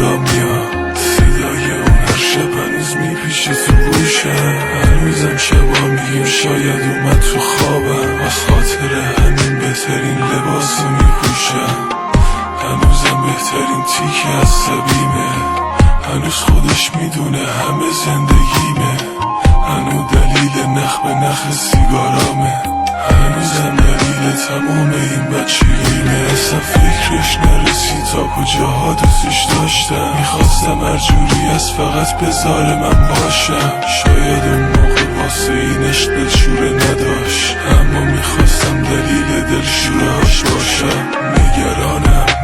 صدا میاد، صدای اون هر شب هنوز میپیشه تو گوشم. هنوزم شبا میگیم شاید اومد تو خوابم، از خاطر همین بهترین لباسو میپوشم. هنوزم بهترین تیکه از سبیمه، هنوز خودش میدونه همه زندگیمه. هنوز دلیل نخ به نخ سیگارامه، هنوزم دلیل تمام این بچگیمه. اصلا فکرش نرسید تا کجاها دوستش داشتم. میخواستم هر جوری از فقط بذاره من باشم. شاید اون موقع واسه اینش دلشوره نداشت، اما میخواستم دلیل دلشورهاش باشم.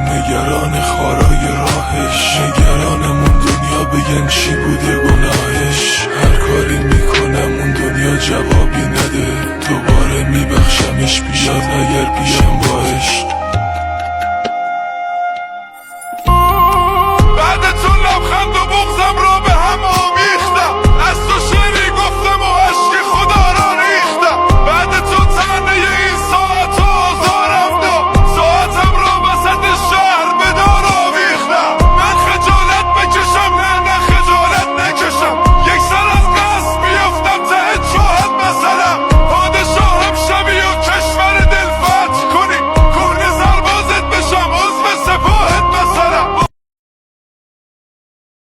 نگران خارای راهش، نگرانم اون دنیا بگن چی بوده گناهش. هر کاری میکنم اون دنیا جوابی نده، دوباره میبخشمش بیاد اگر پیشم